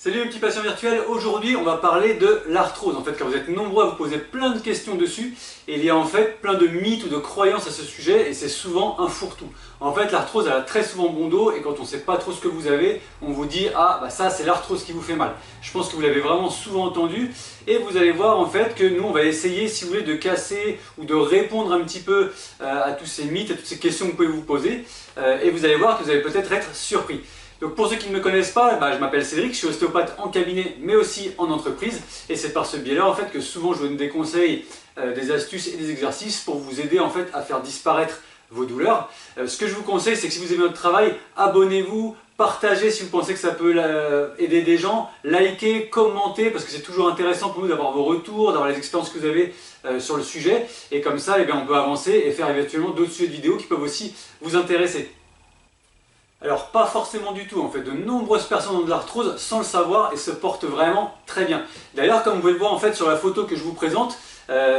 Salut les petits patients virtuels, aujourd'hui on va parler de l'arthrose en fait, car vous êtes nombreux à vous poser plein de questions dessus et il y a en fait plein de mythes ou de croyances à ce sujet et c'est souvent un fourre-tout. En fait l'arthrose elle a très souvent bon dos et quand on ne sait pas trop ce que vous avez, on vous dit ah bah ça c'est l'arthrose qui vous fait mal. Je pense que vous l'avez vraiment souvent entendu et vous allez voir en fait que nous on va essayer si vous voulez de casser ou de répondre un petit peu à tous ces mythes, à toutes ces questions que vous pouvez vous poser et vous allez voir que vous allez peut-être être surpris. Donc pour ceux qui ne me connaissent pas, je m'appelle Cédric, je suis ostéopathe en cabinet mais aussi en entreprise et c'est par ce biais-là en fait que souvent je vous donne des conseils, des astuces et des exercices pour vous aider en fait à faire disparaître vos douleurs. Ce que je vous conseille c'est que si vous aimez notre travail, abonnez-vous, partagez si vous pensez que ça peut aider des gens, likez, commentez parce que c'est toujours intéressant pour nous d'avoir vos retours, d'avoir les expériences que vous avez sur le sujet et comme ça on peut avancer et faire éventuellement d'autres sujets de vidéos qui peuvent aussi vous intéresser. Alors pas forcément du tout en fait, de nombreuses personnes ont de l'arthrose sans le savoir et se portent vraiment très bien. D'ailleurs comme vous pouvez le voir en fait sur la photo que je vous présente,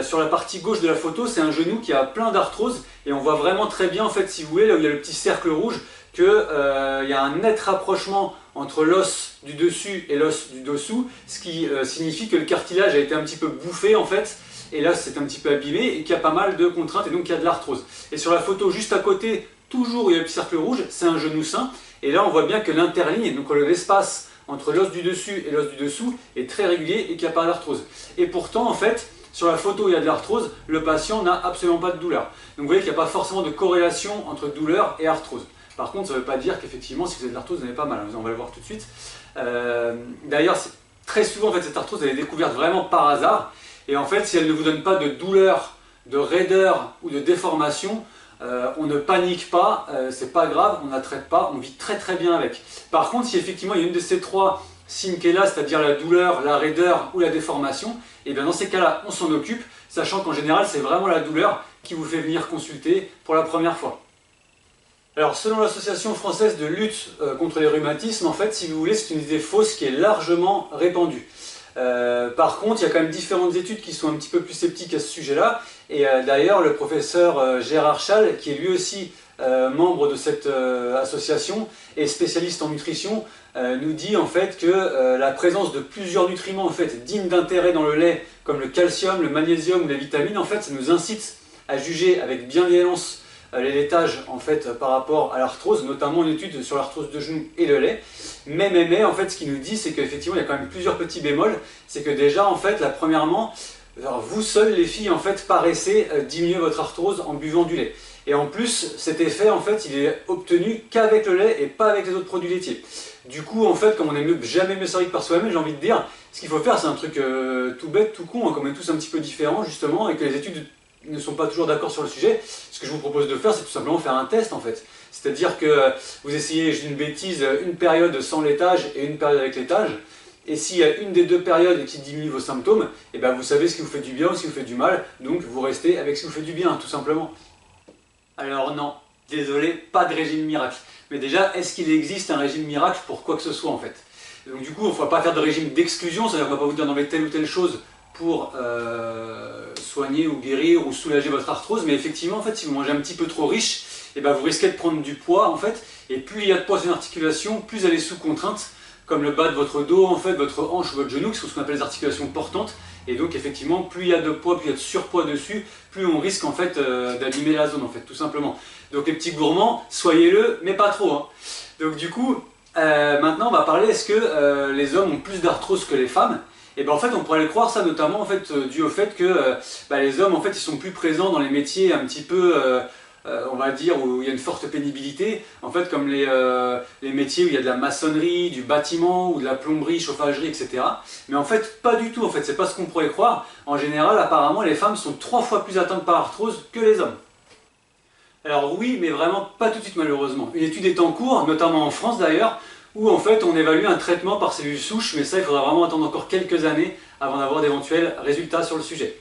sur la partie gauche de la photo c'est un genou qui a plein d'arthrose et on voit vraiment très bien en fait si vous voulez là où il y a le petit cercle rouge qu'il y a un net rapprochement entre l'os du dessus et l'os du dessous, ce qui signifie que le cartilage a été un petit peu bouffé en fait. Et là c'est un petit peu abîmé et qu'il y a pas mal de contraintes et donc il y a de l'arthrose. Et sur la photo juste à côté, toujours où il y a le petit cercle rouge, c'est un genou sain. Et là on voit bien que l'interligne, donc l'espace entre l'os du dessus et l'os du dessous est très régulier et qu'il n'y a pas d'arthrose. Et pourtant en fait, sur la photo où il y a de l'arthrose, le patient n'a absolument pas de douleur. Donc vous voyez qu'il n'y a pas forcément de corrélation entre douleur et arthrose. Par contre ça ne veut pas dire qu'effectivement si vous avez de l'arthrose vous n'avez pas mal, on va le voir tout de suite. D'ailleurs très souvent en fait, cette arthrose elle est découverte vraiment par hasard. Et en fait si elle ne vous donne pas de douleur, de raideur ou de déformation, on ne panique pas, c'est pas grave, on ne la traite pas, on vit très très bien avec. Par contre, si effectivement il y a une de ces trois signes qui est là, c'est-à-dire la douleur, la raideur ou la déformation, et bien dans ces cas-là, on s'en occupe, sachant qu'en général, c'est vraiment la douleur qui vous fait venir consulter pour la première fois. Alors, selon l'Association française de lutte contre les rhumatismes, en fait, si vous voulez, c'est une idée fausse qui est largement répandue. Par contre, il y a quand même différentes études qui sont un petit peu plus sceptiques à ce sujet-là. Et d'ailleurs, le professeur Gérard Schall, qui est lui aussi membre de cette association et spécialiste en nutrition, nous dit en fait que la présence de plusieurs nutriments en fait, dignes d'intérêt dans le lait, comme le calcium, le magnésium ou les vitamines, en fait, ça nous incite à juger avec bienveillance les laitages en fait, par rapport à l'arthrose, notamment une étude sur l'arthrose de genou et le lait. Mais en fait, ce qu'il nous dit, c'est qu'effectivement, il y a quand même plusieurs petits bémols. C'est que déjà, en fait, premièrement, vous seules, les filles, en fait, paraissez diminuer votre arthrose en buvant du lait. Et en plus, cet effet, en fait, il est obtenu qu'avec le lait et pas avec les autres produits laitiers. Du coup, en fait, comme on n'est jamais mieux servi que par soi-même, j'ai envie de dire, ce qu'il faut faire, c'est un truc tout bête, tout con, hein, comme on est tous un petit peu différents, justement, et que les études ne sont pas toujours d'accord sur le sujet. Ce que je vous propose de faire, c'est tout simplement faire un test, en fait. C'est-à-dire que vous essayez, je dis une bêtise, une période sans laitage et une période avec laitage. Et s'il y a une des deux périodes qui diminue vos symptômes, et ben vous savez ce qui vous fait du bien ou ce qui vous fait du mal, donc vous restez avec ce qui vous fait du bien, tout simplement. Alors non, désolé, pas de régime miracle. Mais déjà, est-ce qu'il existe un régime miracle pour quoi que ce soit en fait? Donc du coup, il ne faut pas faire de régime d'exclusion, c'est-à-dire qu'on ne va pas vous dire d'enlever telle ou telle chose pour soigner ou guérir ou soulager votre arthrose, mais effectivement, en fait, si vous mangez un petit peu trop riche, et ben vous risquez de prendre du poids en fait, et plus il y a de poids sur une articulation, plus elle est sous contrainte, comme le bas de votre dos, en fait, votre hanche ou votre genou, qui sont ce qu'on appelle les articulations portantes, et donc effectivement, plus il y a de poids, plus il y a de surpoids dessus, plus on risque en fait d'abîmer la zone en fait, tout simplement. Donc les petits gourmands, soyez-le, mais pas trop. Hein. Donc du coup, maintenant on va parler, est-ce que les hommes ont plus d'arthrose que les femmes? Et ben en fait on pourrait le croire ça notamment en fait dû au fait que les hommes en fait ils sont plus présents dans les métiers un petit peu on va dire où il y a une forte pénibilité, en fait comme les métiers où il y a de la maçonnerie, du bâtiment ou de la plomberie, chauffagerie, etc. Mais en fait pas du tout, en fait c'est pas ce qu'on pourrait croire. En général apparemment les femmes sont 3 fois plus atteintes par arthrose que les hommes. Alors oui, mais vraiment pas tout de suite malheureusement. Une étude est en cours, notamment en France d'ailleurs, où en fait on évalue un traitement par cellules souches, mais ça il faudra vraiment attendre encore quelques années avant d'avoir d'éventuels résultats sur le sujet.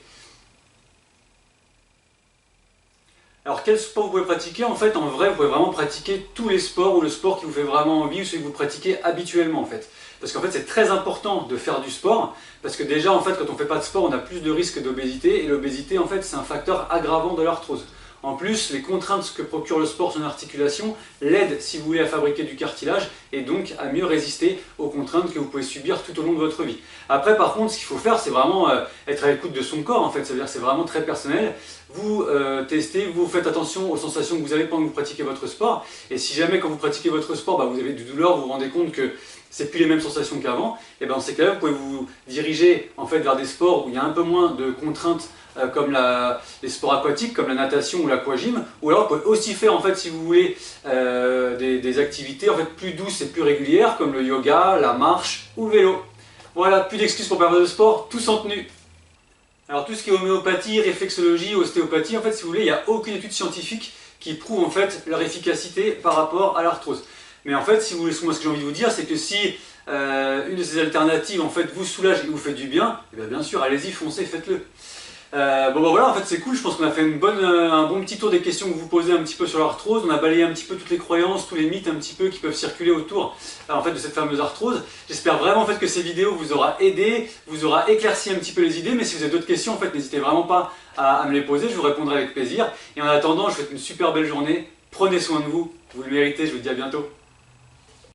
Alors quel sport vous pouvez pratiquer? En fait en vrai vous pouvez vraiment pratiquer tous les sports ou le sport qui vous fait vraiment envie ou celui que vous pratiquez habituellement en fait. Parce qu'en fait c'est très important de faire du sport, parce que déjà en fait quand on ne fait pas de sport on a plus de risques d'obésité et l'obésité en fait c'est un facteur aggravant de l'arthrose. En plus, les contraintes que procure le sport sur une articulation l'aident, si vous voulez, à fabriquer du cartilage et donc à mieux résister aux contraintes que vous pouvez subir tout au long de votre vie. Après, par contre, ce qu'il faut faire, c'est vraiment être à l'écoute de son corps, en fait. C'est-à-dire que c'est vraiment très personnel. Vous testez, vous faites attention aux sensations que vous avez pendant que vous pratiquez votre sport. Et si jamais, quand vous pratiquez votre sport, vous avez du douleur, vous vous rendez compte que c'est plus les mêmes sensations qu'avant, et dans ces cas-là, vous pouvez vous diriger en fait vers des sports où il y a un peu moins de contraintes comme les sports aquatiques, comme la natation ou l'aquagym, ou alors vous pouvez aussi faire, en fait, si vous voulez, des activités en fait, plus douces et plus régulières, comme le yoga, la marche ou le vélo. Voilà, plus d'excuses pour perdre de sport, tous en tenue. Alors tout ce qui est homéopathie, réflexologie, ostéopathie, en fait, si vous voulez, il n'y a aucune étude scientifique qui prouve en fait leur efficacité par rapport à l'arthrose. Mais en fait, si vous voulez, moi ce que j'ai envie de vous dire, c'est que si une de ces alternatives en fait vous soulage et vous fait du bien, et bien sûr, allez-y, foncez, faites-le. Voilà, en fait c'est cool, je pense qu'on a fait un bon petit tour des questions que vous posez un petit peu sur l'arthrose, on a balayé un petit peu toutes les croyances, tous les mythes un petit peu qui peuvent circuler autour en fait, de cette fameuse arthrose. J'espère vraiment en fait, que ces vidéos vous aura aidé, vous aura éclairci un petit peu les idées, mais si vous avez d'autres questions, en fait, n'hésitez vraiment pas à me les poser, je vous répondrai avec plaisir. Et en attendant, je vous souhaite une super belle journée, prenez soin de vous, vous le méritez, je vous dis à bientôt.